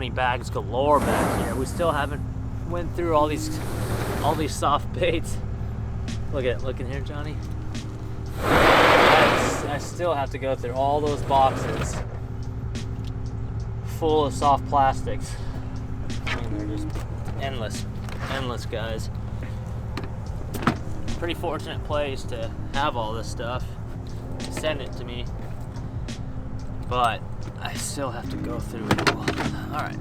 money bags galore back here. We still haven't went through all these soft baits. Look in here, Johnny. I still have to go through all those boxes full of soft plastics. I mean, they're just endless, guys. Pretty fortunate place to have all this stuff. Send it to me, but I still have to go through it all. All right,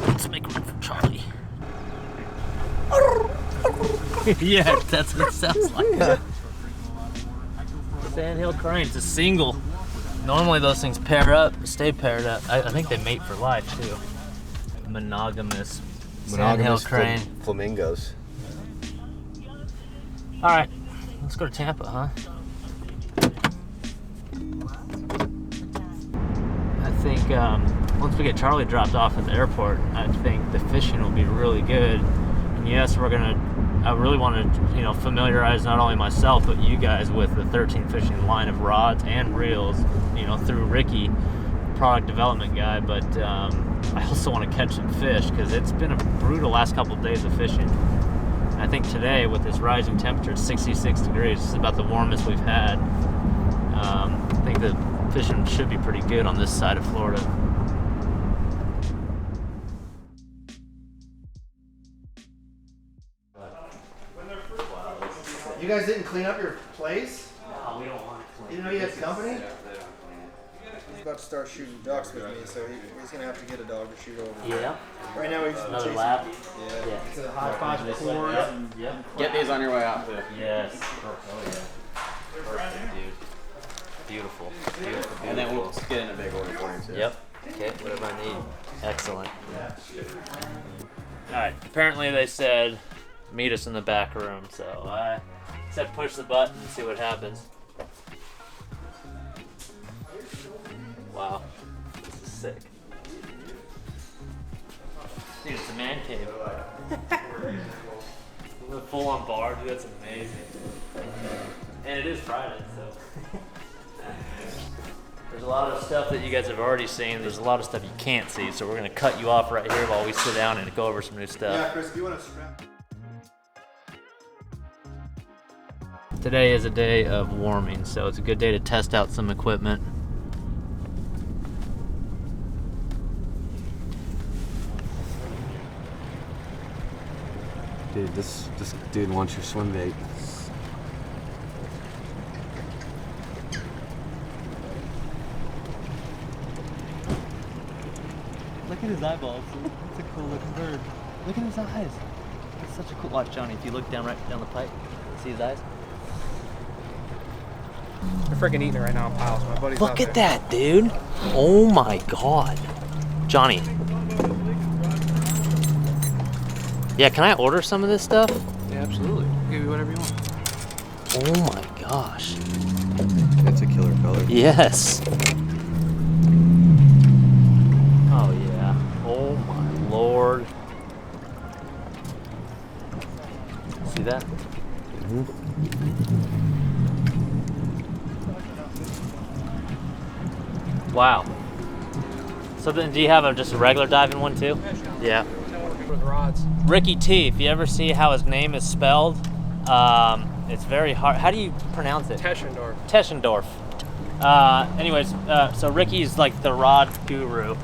let's make room for Charlie. Yeah, that's what it sounds like. Sandhill crane, it's a single. Normally those things pair up, stay paired up. I think they mate for life too. Monogamous Sandhill crane. Flamingos. All right, let's go to Tampa, huh? I think once we get Charlie dropped off at the airport, I think the fishing will be really good. And yes, I really want to, familiarize not only myself but you guys with the 13 fishing line of rods and reels, through Ricky, product development guy. But I also want to catch some fish because it's been a brutal last couple of days of fishing. I think today, with this rising temperature, it's 66 degrees. It's about the warmest we've had. I think the fishing should be pretty good on this side of Florida. You guys didn't clean up your place? No, we don't want to clean. You didn't know you had company? He's about to start shooting ducks with me, so he's gonna have to get a dog to shoot over. Yeah. Right now he's Another chasing. lab. Yeah. It's a hodgepodge cord. Yep. Get these on your way out too. Yes. Oh yeah. Perfect, dude. Beautiful. Beautiful. And then we'll get in a big order for you too. Yep. Okay, whatever I need. Excellent. Alright, apparently they said meet us in the back room, so I said push the button and see what happens. Wow, this is sick. Dude, it's a man cave. With a full-on bar, dude, that's amazing. And it is Friday, so. There's a lot of stuff that you guys have already seen. There's a lot of stuff you can't see, so we're gonna cut you off right here while we sit down and go over some new stuff. Yeah, Chris, do you want to strap? Today is a day of warming, so it's a good day to test out some equipment. Dude, this dude wants your swim bait. Look at his eyeballs. It's a cool looking bird. Look at his eyes. It's such a cool. Watch, Johnny. If you look down right down the pipe, see his eyes. They're freaking eating it right now in piles. My buddy's Look at that, dude. Oh my God, Johnny. Yeah, can I order some of this stuff? Yeah, absolutely. I'll give you whatever you want. Oh my gosh. That's a killer color. Yes. Oh yeah. Oh my Lord. See that? Wow. So then, do you have just a regular diving one too? Yeah. With rods. Ricky T. If you ever see how his name is spelled, it's very hard. How do you pronounce it? Teschendorf. Teschendorf. Anyways, so Ricky's like the rod guru.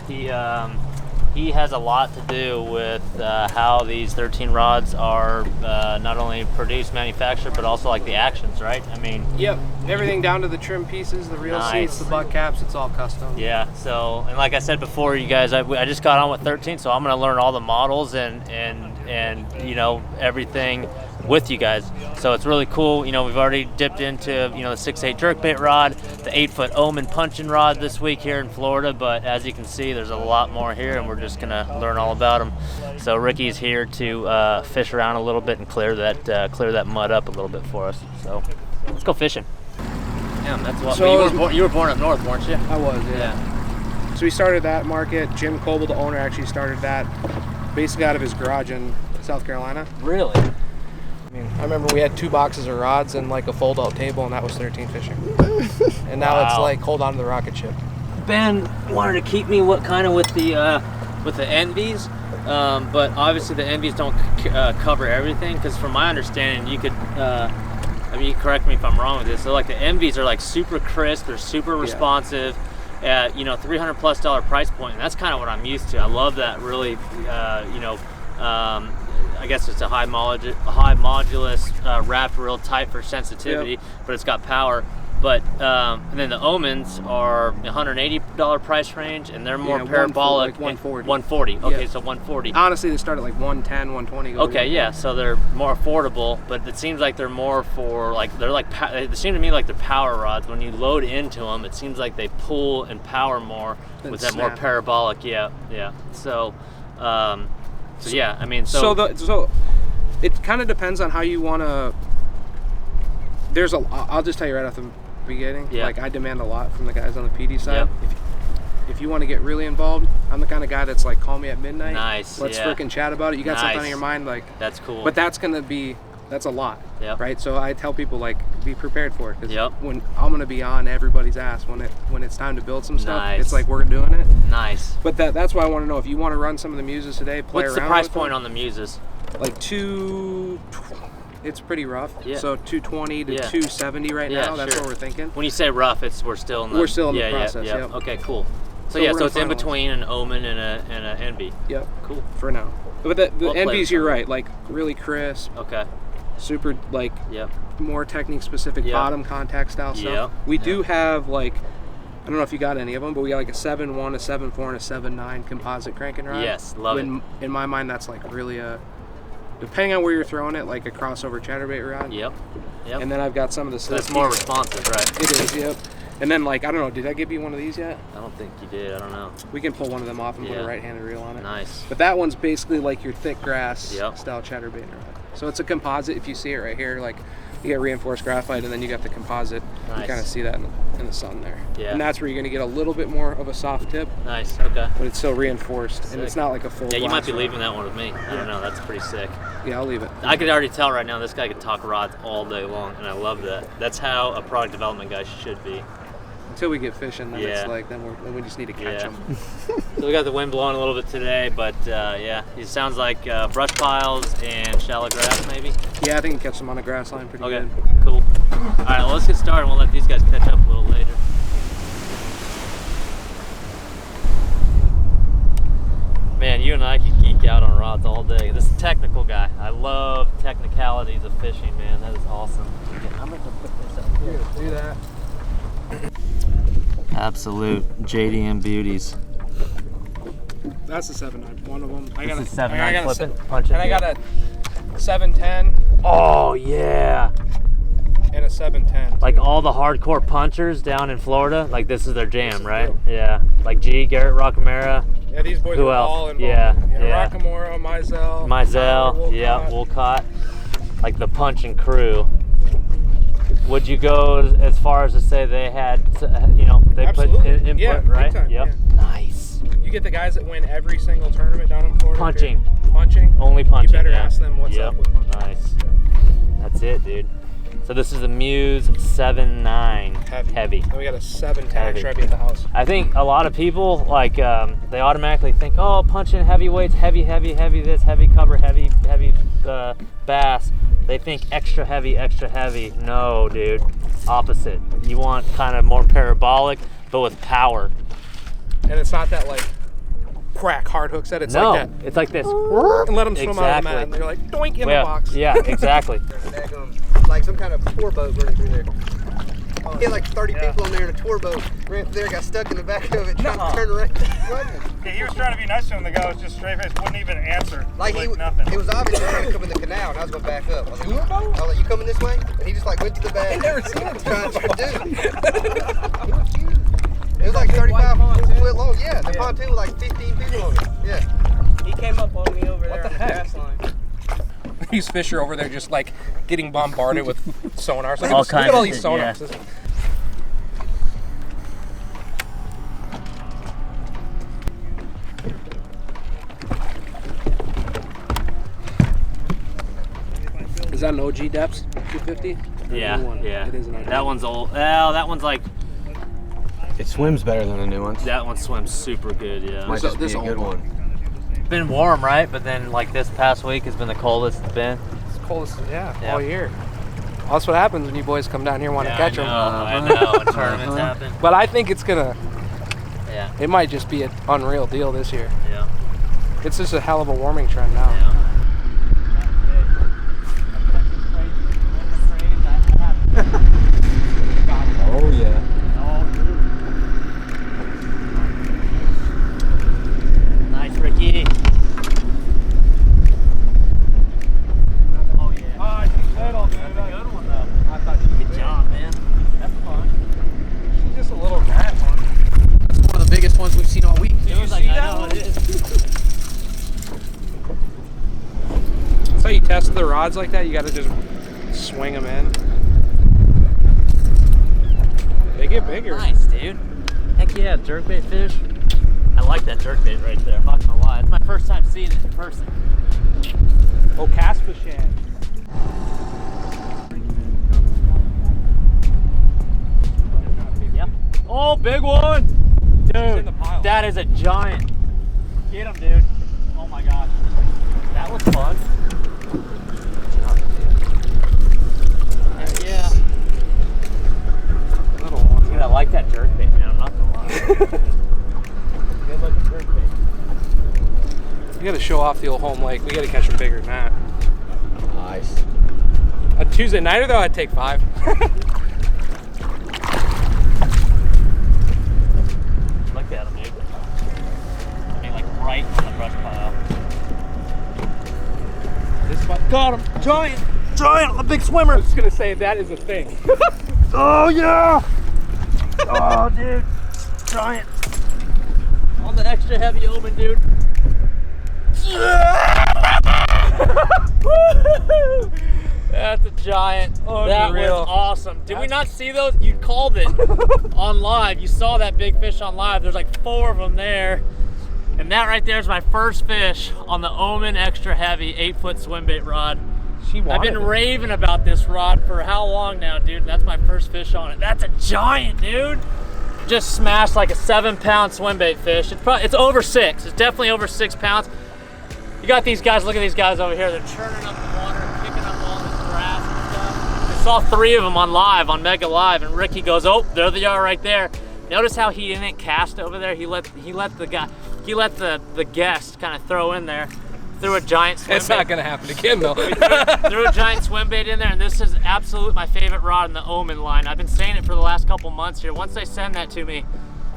He has a lot to do with how these 13 rods are not only produced, manufactured, but also like the actions, right? I mean. Yep. Everything down to the trim pieces, the reel seats, the butt caps, it's all custom. Yeah, so, and like I said before, you guys, I just got on with 13, so I'm going to learn all the models and everything with you guys. So it's really cool. We've already dipped into, the 6/8 jerkbait rod, the 8-foot Omen punching rod this week here in Florida, but as you can see, there's a lot more here, and we're just going to learn all about them. So Ricky's here to fish around a little bit and clear that mud up a little bit for us. So let's go fishing. Yeah, that's what. So you were born up north, weren't you? I was, yeah. So we started that market. Jim Coble, the owner, actually started that basically out of his garage in South Carolina. Really? I remember we had 2 boxes of rods and like a fold-out table, and that was 13 fishing. And now it's like hold on to the rocket ship. Ben wanted to keep me with the with the envies, but obviously the envies don't cover everything. Because from my understanding, you could, I mean, you correct me if I'm wrong with this. So like the envies are like super crisp, they're super responsive. At $300+ price point, and that's kind of what I'm used to. I love that really, I guess it's a high modulus wrapped real tight for sensitivity, but it's got power. But and then the Omens are $180 price range, and they're more parabolic. Like 140. 140. Okay, so 140. Honestly, they start at like 110, 120. Okay, yeah, so they're more affordable, but it seems like they're more for like they seem to me like they're power rods. When you load into them, it seems like they pull and power more with that more parabolic. Yeah. So yeah, I mean, so it kind of depends on how you want to. I'll just tell you right off the beginning. Yeah. Like I demand a lot from the guys on the PD side. Yep. If you want to get really involved, I'm the kind of guy that's like, call me at midnight. Nice. Let's frickin' chat about it. You got something on your mind, like that's cool. But that's a lot. Yep. Right. So I tell people like, be prepared for it. Because when I'm gonna be on everybody's ass when it's time to build some stuff, it's like we're doing it. Nice. But that's why I want to know if you want to run some of the muses today. What's the price point on the muses? Like it's pretty rough. Yeah. So 220 to 270 right now. That's what we're thinking. When you say rough, we're still in the process. Yeah. Okay, cool. So it's in between an Omen and an Envy. Yep. Cool. For now. But the Envies, you're right. Like really crisp. Okay. Super like more technique specific bottom contact style stuff. We do have like, I don't know if you got any of them, but we got like a 7.1, a 7.4, and a 7.9 composite cranking rod. Yes, love it. In my mind, that's like really depending on where you're throwing it, like a crossover chatterbait rod. Yep. And then I've got some of the stuff. It's more responsive, right? It is, yep. And then like, I don't know, did I give you one of these yet? I don't think you did, I don't know. We can pull one of them off and put a right-handed reel on it. Nice. But that one's basically like your thick grass style chatterbait rod. So it's a composite, if you see it right here, like you get reinforced graphite and then you got the composite. Nice. You kind of see that in the sun there. Yeah. And that's where you're gonna get a little bit more of a soft tip. Nice, okay. But it's still reinforced and it's not like a full you might be leaving that one with me. I don't know, that's pretty sick. Yeah, I'll leave it. I could already tell right now this guy could talk rods all day long, and I love that. That's how a product development guy should be. Until we get fishing, then it's like, then we just need to catch them. So we got the wind blowing a little bit today, but it sounds like brush piles and shallow grass maybe. Yeah, I think you can catch them on a grass line pretty good. Cool. All right, well, let's get started. We'll let these guys catch up a little later. Man, you and I could geek out on rods all day. This is a technical guy. I love technicalities of fishing, man. That is awesome. I'm going to put this up here. Do that. Absolute JDM beauties. That's a 7.9. One of them. This is 7.9 flipping, punching. And I got a 7.10. Oh yeah. And a 7.10. Like all the hardcore punchers down in Florida, like this is their jam, right? Yeah. Like Garrett Rockamera. Yeah, these boys who are else? all involved. Yeah. Rockamora, Mizell. Wolcott. Like the punching crew. Would you go as far as to say they had, they Absolutely. Put input, right? Time, yep. Yeah. Nice. You get the guys that win every single tournament down in Florida. Punching. Only punching. You better ask them what's up with punching. Nice. Yeah. That's it, dude. So this is the Muse 7.9 heavy. And we got a 7.10 extra heavy at the house. I think a lot of people they automatically think, oh, punching heavyweights, heavy this, heavy cover, heavy bass. They think extra heavy. No, dude. Opposite. You want kind of more parabolic, but with power. And it's not that like crack hard hook set. It's like that. It's like this. And let them swim out of the mat. And they're like doink in the box. Yeah, exactly. Like some kind of tour boat running through there. He had like 30 people on there in a tour boat. Ran through there, got stuck in the back of it, trying to turn around. Yeah, he was trying to be nice to him. The guy was just straight faced, wouldn't even answer. Like nothing. It was obviously trying to come in the canal, and I was going to back up. I was like, you coming this way? And he just like went to the back. I never seen him trying to do it. It was like 35 foot long. Yeah, the pontoon with like 15 people on it. Yeah. He came up on me over there on the grass line. These fish are over there just like getting bombarded with sonars. Like, All look kinds at all of these shit, sonars. yeah. Is that an OG depths 250? Yeah. It is an OG. That one's old. Well, that one's like. It swims better than the new ones. That one swims super good. Yeah. Might just be a good one. been warm, right? But then like this past week has been the coldest it's been. It's the coldest, all year. Well, that's what happens when you boys come down here and want to catch them. I know, when tournaments happen. But I think it's gonna. Yeah. It might just be an unreal deal this year. Yeah. It's just a hell of a warming trend now. Yeah. Oh yeah. Nice, Ricky. Oh yeah. Ah, she's settled, dude. That's a good one though. I thought you good job, man. That's fun. She's just a little rat one. That's one of the biggest ones we've seen all week. It was like, I know it is. That's how you test the rods like that. You got to just swing them in. They get bigger. Nice, dude. Heck yeah, jerkbait fish. I like that jerkbait right there. I'm not gonna lie. It's my first time seeing it in person. Oh, Caspashan. Yep. Oh, big one! Dude, that is a giant. Get him, dude. Oh my gosh. That was fun. Heck yeah. Little one. Dude, I like that jerkbait, man. I'm not gonna lie. Good looking jerkbait. You got to show off the old home lake. We got to catch them bigger than that. Nice. A Tuesday nighter though, I'd take 5. Look at him, dude. I mean, like right on the brush pile. This spot. Got him. Giant. Giant, a big swimmer. I was just gonna say that is a thing. Oh yeah. Oh, dude. Giant. On the extra heavy omen, dude. That's a giant. That was awesome. Did we not see those? You called it on live. You saw that big fish on live. There's like 4 of them there. And that right there is my first fish on the Omen Extra Heavy 8-foot swim bait rod. I've been raving about this rod for how long now, dude? That's my first fish on it. That's a giant, dude. Just smashed like a 7-pound swim bait fish. It's over 6. It's definitely over 6 pounds. You got these guys, look at these guys over here. They're churning up the water and picking up all this grass and stuff. I saw 3 of them on live, on Mega Live, and Ricky goes, oh, there they are right there. Notice how he didn't cast over there. He let the guest kind of throw in there. Threw a giant swim bait. It's not gonna happen again though. Threw a giant swim bait in there, and this is absolutely my favorite rod in the Omen line. I've been saying it for the last couple months here. Once they send that to me,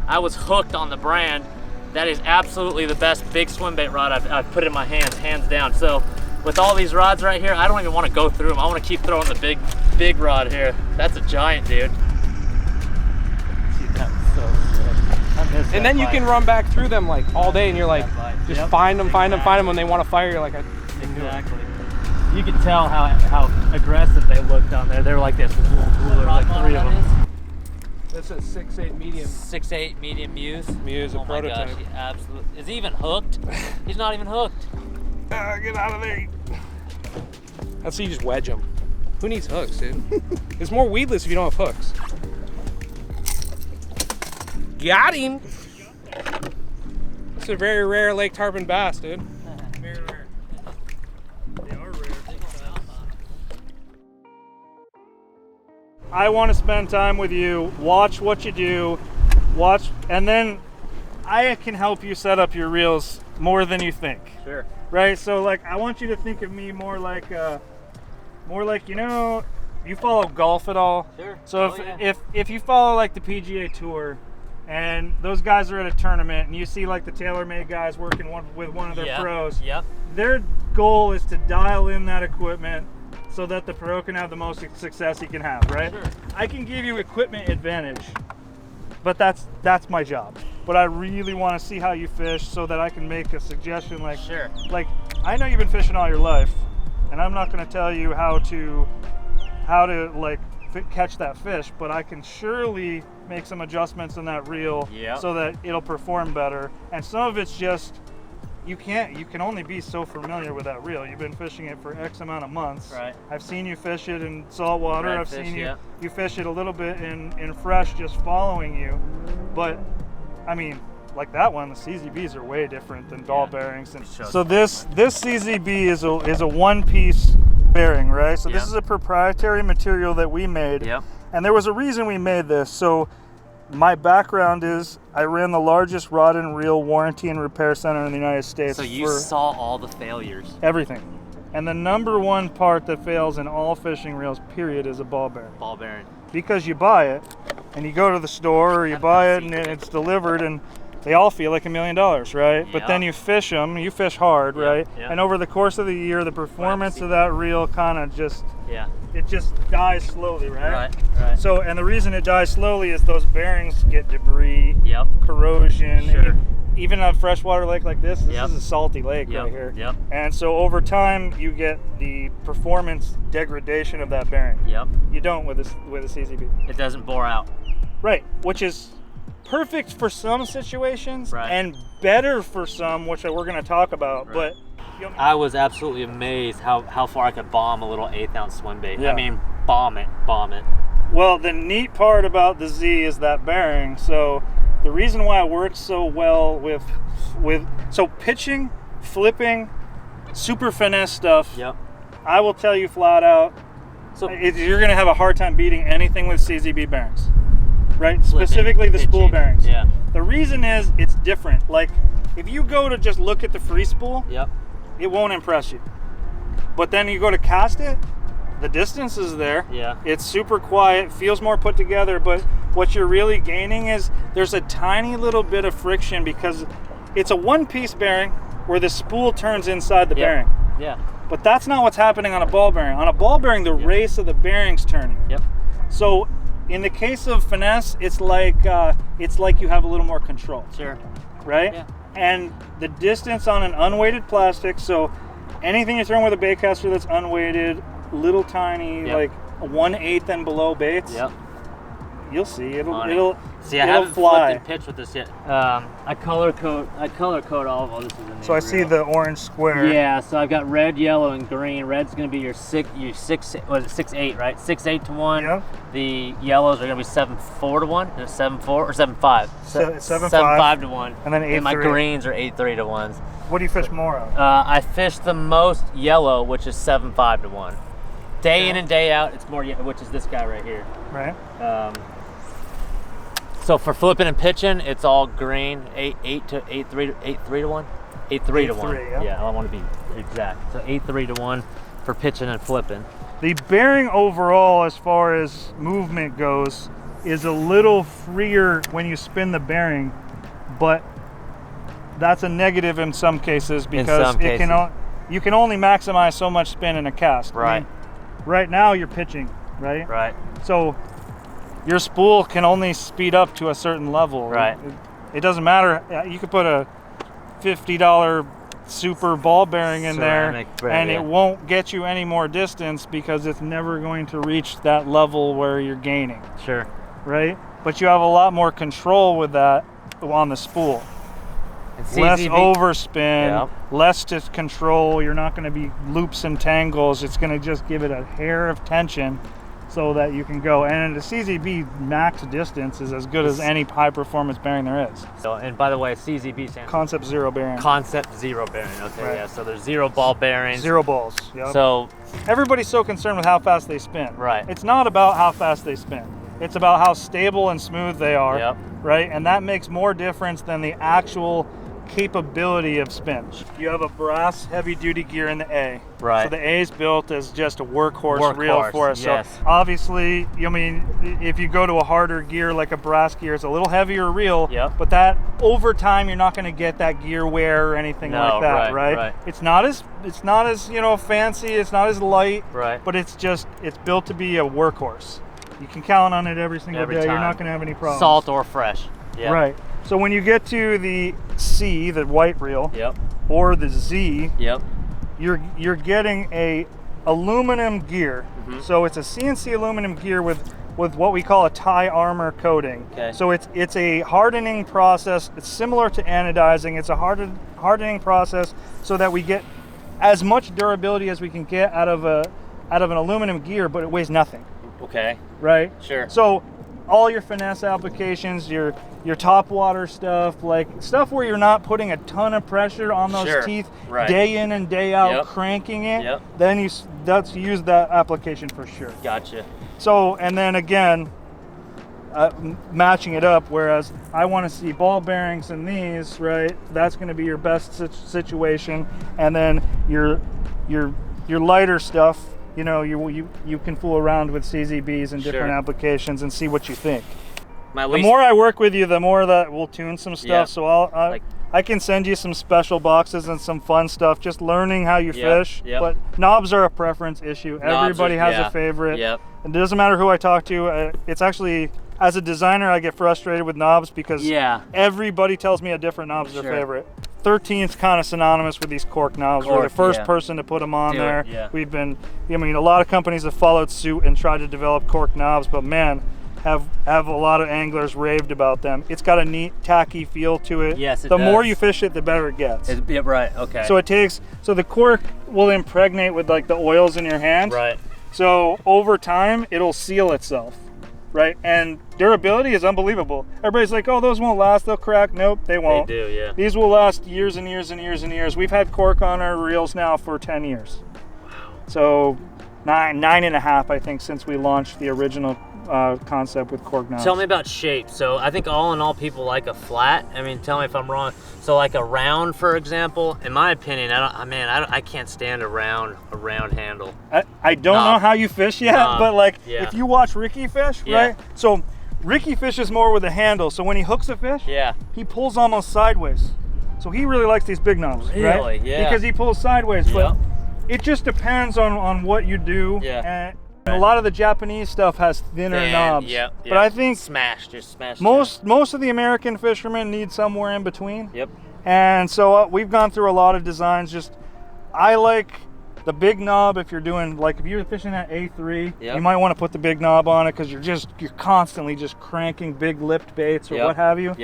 I was hooked on the brand. That is absolutely the best big swim bait rod I've put in my hands down. So with all these rods right here, I don't even want to go through them. I want to keep throwing the big rod here. That's a giant, dude. See, that was so sick. I missed that And then you bite. can run back through them like all day, and you're like, just find them. When they want to fire, you're like, I didn't do it. Exactly. You can tell how aggressive they look down there. They're like this. There's like 3 of them. This is 6'8" medium. 6'8" medium Muse. Muse, a oh prototype. My gosh, he absolutely. Is he even hooked? He's not even hooked. Get out of there. That's how you just wedge them. Who needs hooks, dude? It's more weedless if you don't have hooks. Got him. It's a very rare Lake Tarpon bass, dude. Very rare. They are rare. I want to spend time with you, watch what you do, and then I can help you set up your reels more than you think. Sure. Right? So like, I want you to think of me more like, you know, you follow golf at all? Sure. So if you follow like the PGA Tour, and those guys are at a tournament, and you see like the TaylorMade guys working with one of their pros. Yep. Their goal is to dial in that equipment so that the pro can have the most success he can have, right? Sure. I can give you equipment advantage, but that's my job. But I really want to see how you fish so that I can make a suggestion. Like, Sure. Like, I know you've been fishing all your life, and I'm not going to tell you how to like catch that fish, but I can surely make some adjustments in that reel so that it'll perform better. And some of it's just you can only be so familiar with that reel. You've been fishing it for X amount of months. Right. I've seen you fish it in salt water. I've seen you fish it a little bit in fresh, just following you. But I mean, like that one, the CZBs are way different than ball bearings. And Shows so this CZB is a one-piece bearing, right? So this is a proprietary material that we made. Yep. And there was a reason we made this. So my background is I ran the largest rod and reel warranty and repair center in the United States. So you saw all the failures. Everything. And the number one part that fails in all fishing reels, period, is a ball bearing. Ball bearing. Because you buy it, and you go to the store, or you buy it, and it's delivered, and they all feel like $1 million, right? But then you fish them, you fish hard, right? And over the course of the year, the performance of that reel kind of just, it just dies slowly, right? Right. So, and the reason it dies slowly is those bearings get debris, corrosion. Sure. Even a freshwater lake like this is a salty lake right here. And so over time, you get the performance degradation of that bearing. You don't with a CZB. It doesn't bore out. Right, which is perfect for some situations and better for some, which we're going to talk about. But I was absolutely amazed how far I could bomb a little 1/8 ounce swim bait. I mean, bomb it. Well, the neat part about the Z is that bearing. So the reason why it works so well with so pitching, flipping, super finesse stuff. I will tell you flat out, so you're going to have a hard time beating anything with CZB bearings. Right? Specifically the spool bearings. The reason is it's different. Like if you go to just look at the free spool, it won't impress you. But then you go to cast it, the distance is there. It's super quiet, feels more put together, but what you're really gaining is there's a tiny little bit of friction because it's a one-piece bearing where the spool turns inside the bearing. But that's not what's happening on a ball bearing. On a ball bearing, the race of the bearing's turning. So in the case of finesse, it's like you have a little more control. Right? And the distance on an unweighted plastic, so anything you're throwing with a baitcaster that's unweighted, little tiny, like 1/8 and below baits, you'll see it'll see. I haven't flipped and pitched with this yet. I color code all of this. So I see the orange square. Yeah. So I've got red, yellow, and green. Red's going to be your 6/8, right? 6/8 to 1. The yellows are going to be 7/4 to 1, 7/4 or 7/5. 7/5 to 1. And then 8/3. And my greens are 8/3 to 1s. What do you fish more of? I fish the most yellow, which is 7/5 to 1. Day in and day out, it's more, which is this guy right here. Right. So for flipping and pitching, it's all green, 8/3 to 1. 8/3 to 1. Yeah, I want to be exact. So 8/3 to 1 for pitching and flipping. The bearing overall, as far as movement goes, is a little freer when you spin the bearing, but that's a negative in some cases because you can only maximize so much spin in a cast. Right. I mean, right now you're pitching, right? Right. So your spool can only speed up to a certain level. Right. It doesn't matter. You could put a $50 super ball bearing in there and it won't get you any more distance because it's never going to reach that level where you're gaining. Sure. Right? But you have a lot more control with that on the spool. Less overspin, less to control. You're not going to be loops and tangles. It's going to just give it a hair of tension so that you can go. And the CZB max distance is as good as any high performance bearing there is. So, and by the way, CZB stands Concept Zero bearing. Concept Zero bearing. Okay, yeah. So there's 0 ball bearings. 0 balls. Yep. So everybody's so concerned with how fast they spin. Right. It's not about how fast they spin. It's about how stable and smooth they are. Right. And that makes more difference than the actual capability of spin. You have a brass heavy duty gear in the A. Right. So the A is built as just a workhorse reel for us. Yes. So obviously, I mean, if you go to a harder gear like a brass gear, it's a little heavier reel. But that over time, you're not going to get that gear wear or anything like that, right? It's not as fancy. It's not as light. Right. But it's built to be a workhorse. You can count on it every single day. Time. You're not going to have any problems. Salt or fresh. Right. So when you get to the C, the white reel, or the Z, you're getting a aluminum gear. So it's a CNC aluminum gear with what we call a tie armor coating. So it's a hardening process. It's similar to anodizing. It's a hardening process so that we get as much durability as we can get out of an aluminum gear, but it weighs nothing. Okay. Right? Sure. So all your finesse applications, your your top water stuff, like stuff where you're not putting a ton of pressure on those teeth day in and day out, cranking it, then use that application for sure. Gotcha. So, and then again, matching it up, whereas I want to see ball bearings in these, right? That's going to be your best situation. And then your lighter stuff, you know, you can fool around with CZBs and different applications and see what you think. The more I work with you, the more that we'll tune some stuff. So I can send you some special boxes and some fun stuff, just learning how you fish. But knobs are a preference issue. Everybody has a favorite. It doesn't matter who I talk to. It's actually, as a designer, I get frustrated with knobs because everybody tells me a different knob's their favorite. 13's kind of synonymous with these cork knobs. We're the first person to put them on there. We've been, I mean, a lot of companies have followed suit and tried to develop cork knobs, but man, have a lot of anglers raved about them. It's got a neat, tacky feel to it. Yes, it the does. more you fish it, the better it gets. Right, okay. So the cork will impregnate with like the oils in your hand. Right. So over time, it'll seal itself, right? And durability is unbelievable. Everybody's like, oh, those won't last, they'll crack. Nope, they won't. They do, yeah. These will last years and years and years and years. We've had cork on our reels now for 10 years. Wow. So nine and a half, I think, since we launched the original concept with cork knobs. Tell me about shape. So I think all in all, people like a flat. I mean, tell me if I'm wrong. So like a round, for example, in my opinion, I can't stand a round handle. I don't know how you fish yet, but like if you watch Ricky fish, right? So Ricky fishes more with a handle. So when he hooks a fish, he pulls almost sideways. So he really likes these big knobs, right? Yeah. Because he pulls sideways. But it just depends on what you do. And a lot of the Japanese stuff has thinner knobs. But I think just smash. Most of the American fishermen need somewhere in between. And so we've gone through a lot of designs. I like the big knob if you're doing, like if you're fishing at A3, you might want to put the big knob on it because you're constantly just cranking big lipped baits or what have you.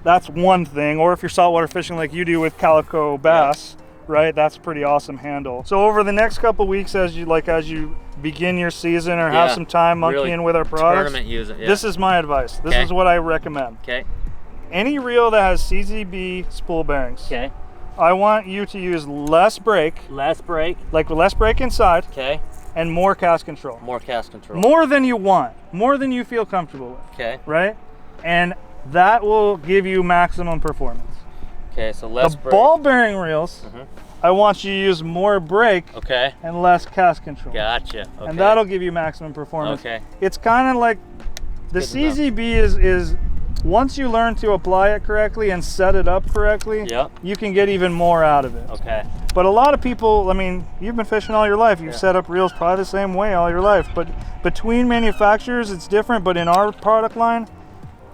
That's one thing. Or if you're saltwater fishing like you do with calico bass, right? That's a pretty awesome handle. So over the next couple weeks, as you begin your season or have some time monkeying with our products, this is my advice. This is what I recommend. Any reel that has CZB spool bearings, I want you to use less brake, like less brake inside, and more cast control. More than you want, more than you feel comfortable with. Right? And that will give you maximum performance. So less brake. Ball bearing reels, I want you to use more brake and less cast control. Gotcha. And that'll give you maximum performance. It's kind of like the CZB is once you learn to apply it correctly and set it up correctly, you can get even more out of it. But a lot of people, I mean, you've been fishing all your life. You've set up reels probably the same way all your life. But between manufacturers, it's different. But in our product line,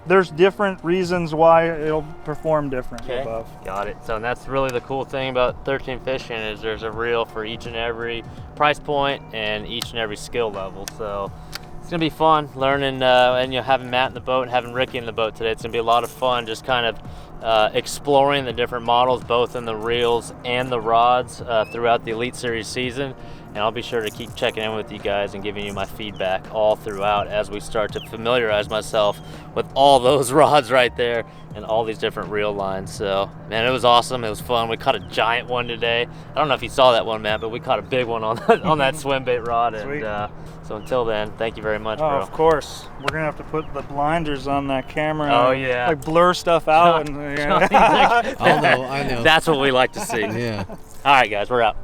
there's different reasons why it'll perform different above. Got it. So that's really the cool thing about 13 Fishing is there's a reel for each and every price point and each and every skill level. So it's gonna be fun learning and having Matt in the boat and having Ricky in the boat today. It's gonna be a lot of fun just kind of exploring the different models, both in the reels and the rods throughout the Elite Series season. And I'll be sure to keep checking in with you guys and giving you my feedback all throughout as we start to familiarize myself with all those rods right there and all these different reel lines. So, man, it was awesome. It was fun. We caught a giant one today. I don't know if you saw that one, Matt, but we caught a big one on that swim bait rod. And so until then, thank you very much, bro. Of course. We're going to have to put the blinders on that camera. Oh, and, like blur stuff out. I know. That's what we like to see. Yeah. All right, guys, we're out.